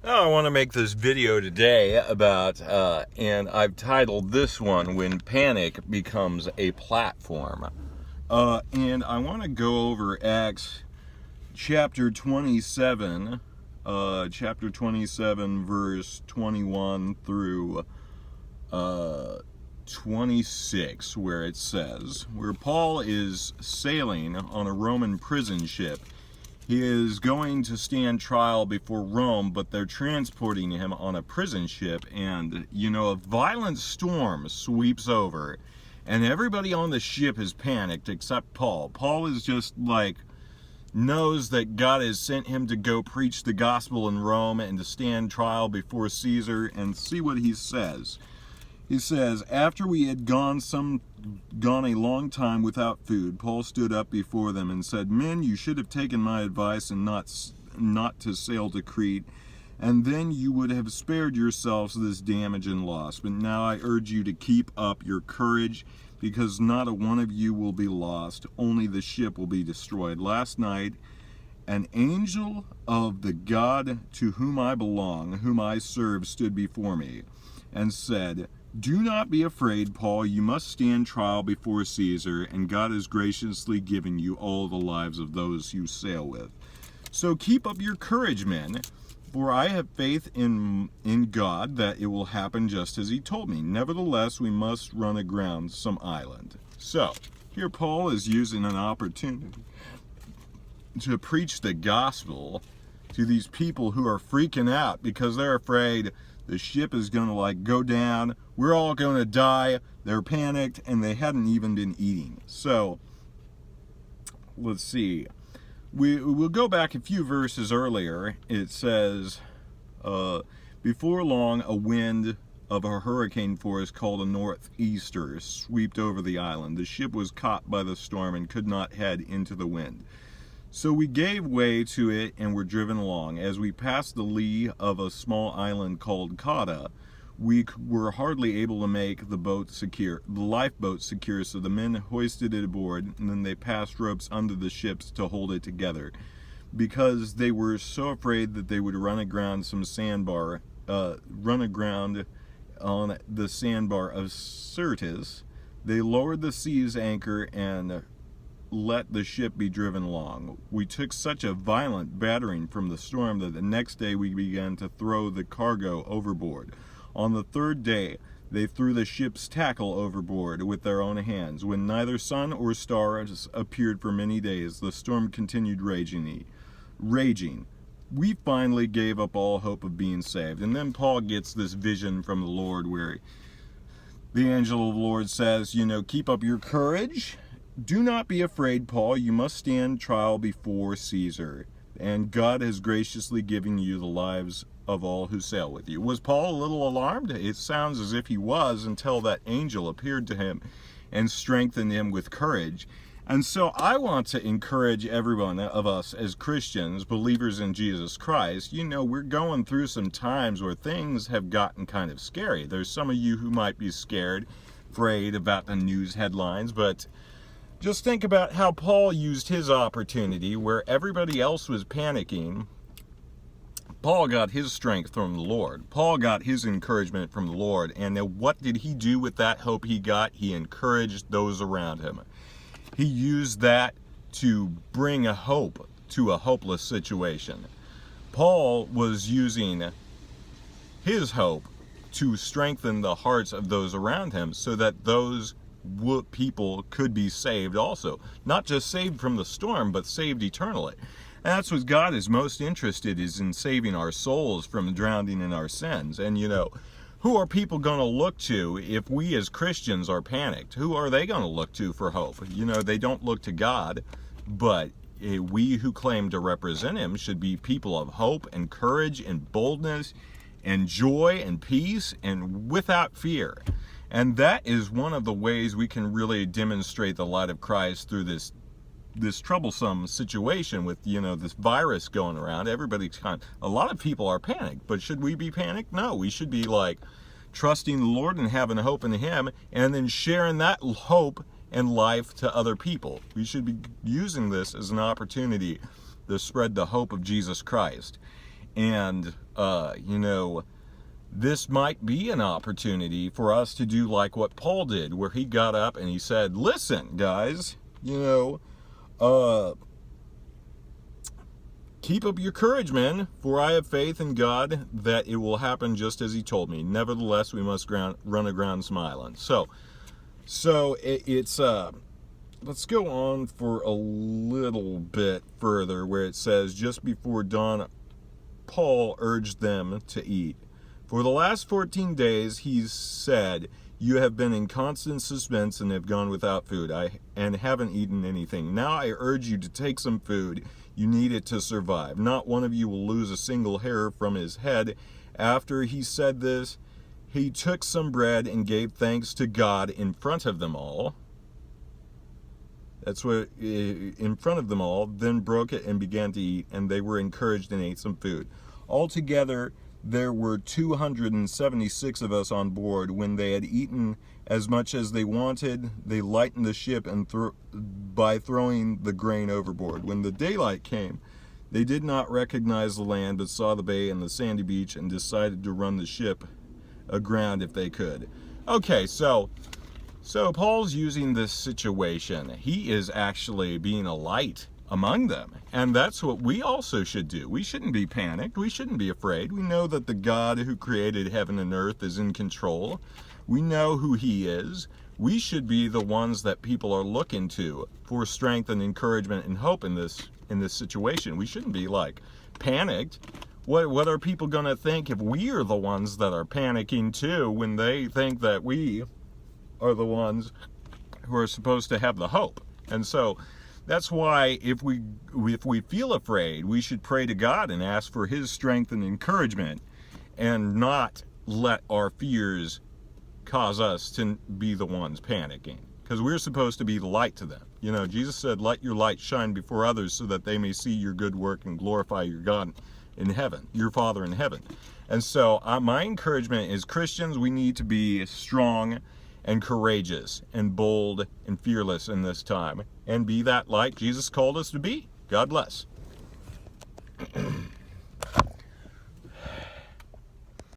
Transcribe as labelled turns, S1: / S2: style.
S1: I want to make this video today about, and I've titled this one, When Panic Becomes a Platform. And I want to go over Acts chapter 27, verse 21 through 26, where it says, where Paul is sailing on a Roman prison ship. He is going to stand trial before Rome, but they're transporting him on a prison ship, and, a violent storm sweeps over, and everybody on the ship is panicked except Paul. Paul is just knows that God has sent him to go preach the gospel in Rome and to stand trial before Caesar, and see what he says. He says, after we had gone a long time without food, Paul stood up before them and said, men, you should have taken my advice and not to sail to Crete, and then you would have spared yourselves this damage and loss. But now I urge you to keep up your courage, because not a one of you will be lost, only the ship will be destroyed. Last night, an angel of the God to whom I belong, whom I serve, stood before me and said, do not be afraid, Paul. You must stand trial before Caesar, and God has graciously given you all the lives of those you sail with. So keep up your courage, men, for I have faith in God that it will happen just as he told me. Nevertheless, we must run aground some island. So here Paul is using an opportunity to preach the gospel to these people who are freaking out because they're afraid the ship is going to go down. We're all going to die. They're panicked, and they hadn't even been eating. So let's see. We'll go back a few verses earlier. It says, before long, a wind of a hurricane force called a northeaster swept over the island. The ship was caught by the storm and could not head into the wind. So we gave way to it and were driven along. As we passed the lee of a small island called Cauda, we were hardly able to make the lifeboat secure, so the men hoisted it aboard, and then they passed ropes under the ships to hold it together. Because they were so afraid that they would run aground on the sandbar of Syrtis, they lowered the sea's anchor and let the ship be driven along. We took such a violent battering from the storm that the next day we began to throw the cargo overboard. On the third day, they threw the ship's tackle overboard with their own hands. When neither sun or stars appeared for many days, the storm continued raging. We finally gave up all hope of being saved. And then Paul gets this vision from the Lord where the angel of the Lord says, keep up your courage. Do not be afraid, Paul. You must stand trial before Caesar, and God has graciously given you the lives of all who sail with you. Was Paul a little alarmed? It sounds as if he was, until that angel appeared to him and strengthened him with courage. And so I want to encourage every one of us as Christians, believers in Jesus Christ. We're going through some times where things have gotten kind of scary. There's some of you who might be scared, afraid about the news headlines, but just think about how Paul used his opportunity where everybody else was panicking. Paul got his strength from the Lord. Paul got his encouragement from the Lord. And then what did he do with that hope he got? He encouraged those around him. He used that to bring a hope to a hopeless situation. Paul was using his hope to strengthen the hearts of those around him so that those people could be saved also. Not just saved from the storm, but saved eternally. And that's what God is most interested in saving our souls from drowning in our sins. And who are people going to look to if we as Christians are panicked? Who are they going to look to for hope? They don't look to God, but we who claim to represent him should be people of hope and courage and boldness and joy and peace and without fear. And that is one of the ways we can really demonstrate the light of Christ through this troublesome situation with, this virus going around. A lot of people are panicked, but should we be panicked? No, we should be trusting the Lord and having hope in him, and then sharing that hope and life to other people. We should be using this as an opportunity to spread the hope of Jesus Christ. And, this might be an opportunity for us to do like what Paul did, where he got up and he said, listen, guys, keep up your courage, men, for I have faith in God that it will happen just as he told me. Nevertheless, we must run aground smiling. So it's let's go on for a little bit further, where it says, just before dawn, Paul urged them to eat. For the last 14 days, he said, you have been in constant suspense and have gone without food, and haven't eaten anything. Now I urge you to take some food. You need it to survive. Not one of you will lose a single hair from his head. After he said this, he took some bread and gave thanks to God in front of them all. That's what, in front of them all, then broke it and began to eat, and they were encouraged and ate some food. Altogether, there were 276 of us on board. When they had eaten as much as they wanted, they lightened the ship by throwing the grain overboard. When the daylight came, they did not recognize the land, but saw the bay and the sandy beach, and decided to run the ship aground if they could. Okay, so Paul's using this situation. He is actually being a light among them. And that's what we also should do. We shouldn't be panicked. We shouldn't be afraid. We know that the God who created heaven and earth is in control. We know who he is. We should be the ones that people are looking to for strength and encouragement and hope in this situation. We shouldn't be like panicked. What are people going to think if we are the ones that are panicking too, when they think that we are the ones who are supposed to have the hope? And so that's why if we feel afraid, we should pray to God and ask for his strength and encouragement, and not let our fears cause us to be the ones panicking, because we're supposed to be the light to them. Jesus said, let your light shine before others so that they may see your good work and glorify your God in heaven, your Father in heaven. And so my encouragement is, Christians, we need to be strong and courageous and bold and fearless in this time, and be that light Jesus called us to be. God bless.